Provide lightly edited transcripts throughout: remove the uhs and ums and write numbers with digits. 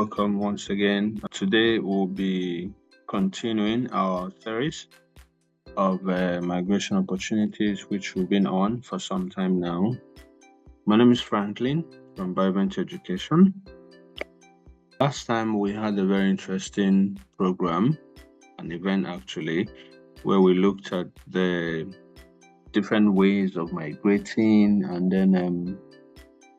welcome once again. Today we'll be continuing our series of migration opportunities, which we've been on for some time now. My name is Franklin from Bivent Education. Last time we had a very interesting program, an event actually, where we looked at the different ways of migrating, and then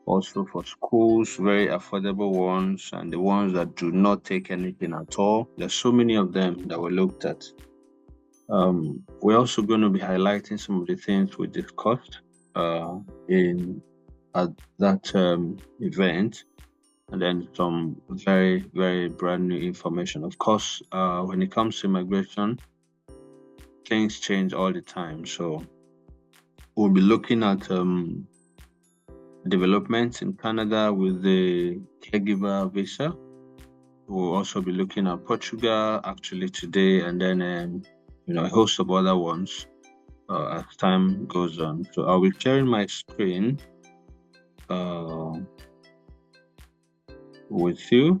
also for schools, very affordable ones, and the ones that do not take anything at all. There's so many of them that we looked at. We're also going to be highlighting some of the things we discussed at that event, and then some very, very brand new information. Of course, when it comes to immigration, things change all the time. So we'll be looking at developments in Canada with the caregiver visa. We'll also be looking at Portugal actually today, and then a host of other ones as time goes on. So I'll be sharing my screen with you,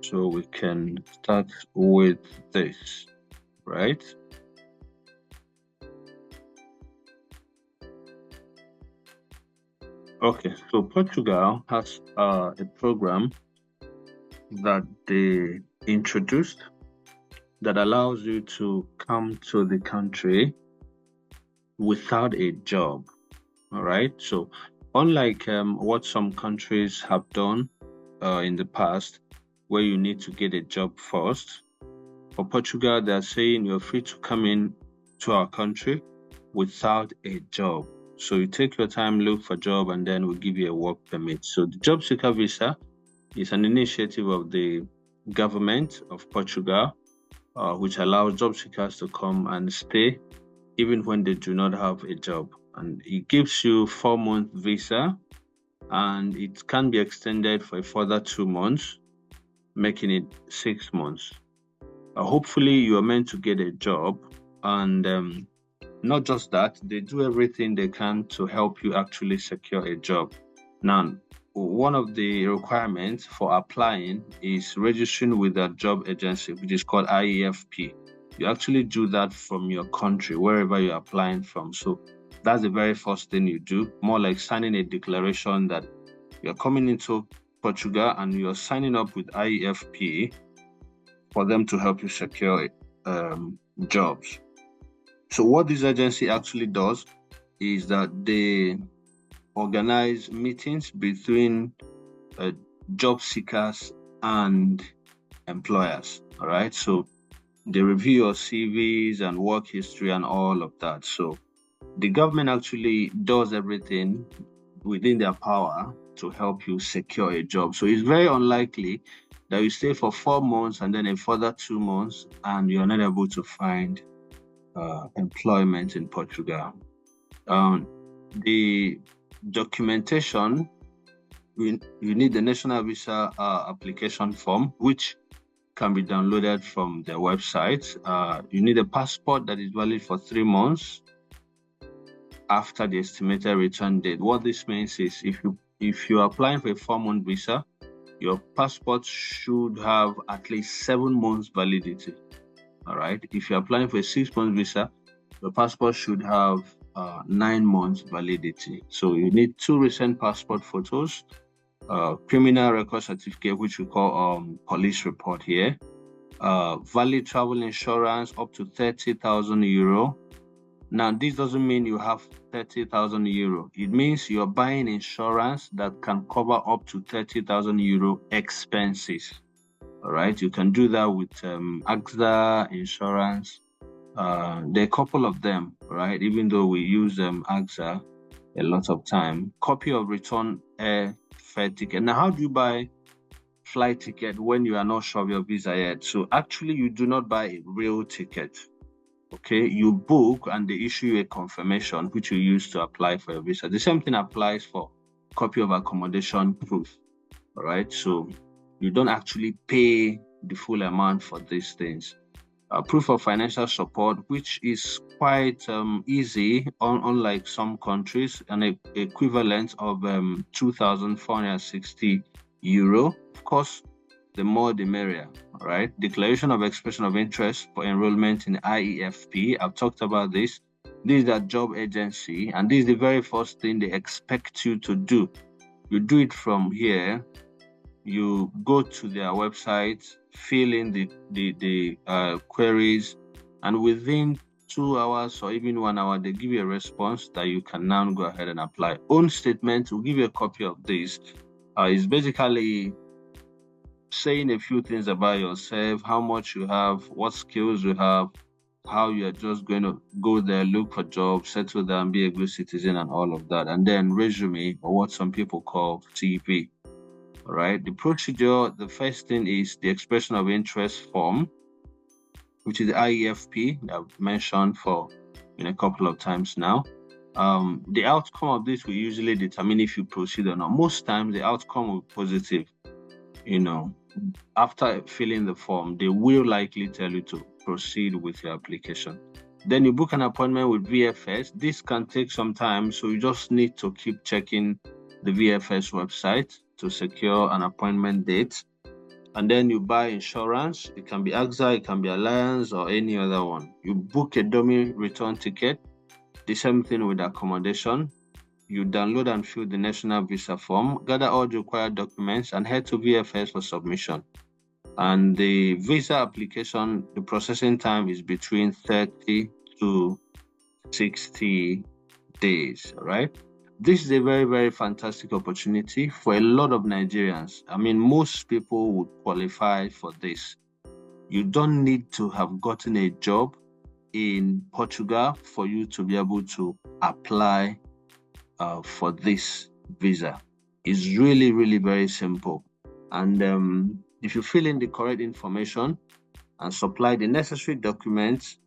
so we can start with this, right? Okay, so Portugal has a program that they introduced that allows you to come to the country without a job. All right, so unlike what some countries have done in the past, where you need to get a job first, for Portugal, they're saying you're free to come in to our country without a job. So you take your time, look for a job, and then we'll give you a work permit. So the job seeker visa is an initiative of the government of Portugal, which allows job seekers to come and stay even when they do not have a job. And it gives you 4-month visa, and it can be extended for a further 2 months, making it 6 months. Hopefully you are meant to get a job, and not just that, they do everything they can to help you actually secure a job. Now, one of the requirements for applying is registering with a job agency, which is called IEFP. You actually do that from your country, wherever you're applying from. So that's the very first thing you do, more like signing a declaration that you're coming into Portugal and you're signing up with IEFP for them to help you secure jobs. So what this agency actually does is that they organize meetings between job seekers and employers. All right, so they review your CVs and work history and all of that. So the government actually does everything within their power to help you secure a job. So it's very unlikely that you stay for 4 months and then a further 2 months and you're not able to find employment in Portugal. The documentation, you need the national visa application form, which can be downloaded from their website. You need a passport that is valid for 3 months after the estimated return date. What this means is if you're applying for a 4-month visa, your passport should have at least 7 months validity. All right. If you're applying for a 6-month visa, the passport should have 9 months validity. So you need 2 recent passport photos, criminal record certificate, which we call police report here, valid travel insurance up to 30,000 euro. Now, this doesn't mean you have 30,000 euro. It means you're buying insurance that can cover up to 30,000 euro expenses. All right, you can do that with AXA insurance. There are a couple of them, right? Even though we use AXA a lot of time. Copy of return fare ticket. Now, how do you buy flight ticket when you are not sure of your visa yet? So actually, you do not buy a real ticket. Okay, you book and they issue you a confirmation, which you use to apply for your visa. The same thing applies for copy of accommodation proof. All right, so you don't actually pay the full amount for these things. Proof of financial support, which is quite easy, unlike some countries, an equivalent of 2,460 euro. Of course, the more the merrier, all right? Declaration of expression of interest for enrollment in IEFP. I've talked about this. This is a job agency, and this is the very first thing they expect you to do. You do it from here. You go to their website, fill in the queries, and within 2 hours or even 1 hour, they give you a response that you can now go ahead and apply. Own statement, we'll give you a copy of this. It's basically saying a few things about yourself, how much you have, what skills you have, how you're just going to go there, look for jobs, settle down, be a good citizen, and all of that. And then resume, or what some people call CV. All right. The procedure, the first thing is the expression of interest form, which is the IEFP that I've mentioned in a couple of times now. The outcome of this will usually determine if you proceed or not. Most times the outcome will be positive. After filling the form, they will likely tell you to proceed with your application. Then you book an appointment with VFS. This can take some time, so you just need to keep checking the VFS website to secure an appointment date. And then you buy insurance. It can be AXA, it can be Alliance, or any other one. You book a dummy return ticket. The same thing with accommodation. You download and fill the national visa form, gather all the required documents, and head to VFS for submission. And the visa application, the processing time is between 30 to 60 days, right? This is a very, very fantastic opportunity for a lot of Nigerians. I mean, most people would qualify for this. You don't need to have gotten a job in Portugal for you to be able to apply for this visa. It's really, really very simple. And if you fill in the correct information and supply the necessary documents,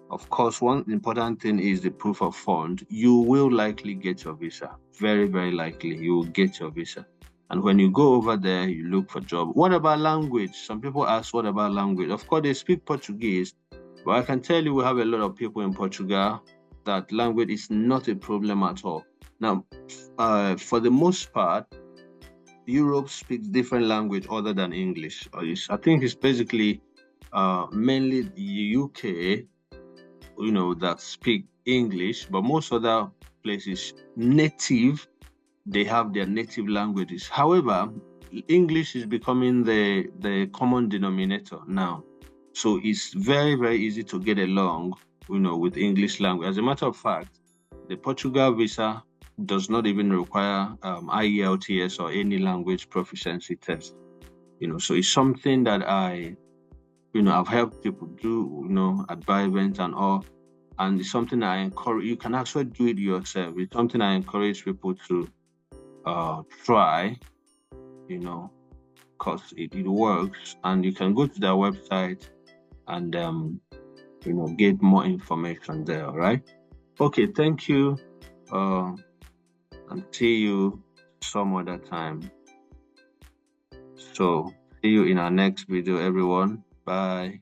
of course, one important thing is the proof of fund. You will likely get your visa. Very, very likely you will get your visa. And when you go over there, you look for job. What about language? Some people ask, what about language? Of course, they speak Portuguese, but I can tell you we have a lot of people in Portugal that language is not a problem at all. Now, for the most part, Europe speaks different language other than English. I think it's basically mainly the UK, that speak English, but most other places native, they have their native languages. However, English is becoming the common denominator now. So it's very, very easy to get along, with English language. As a matter of fact, the Portugal visa does not even require IELTS or any language proficiency test. So it's something that I've helped people do, at Bivent and all. And it's something I encourage. You can actually do it yourself. It's something I encourage people to try, because it works. And you can go to their website and, get more information there, all right? Okay, thank you. And see you some other time. So see you in our next video, everyone. Bye.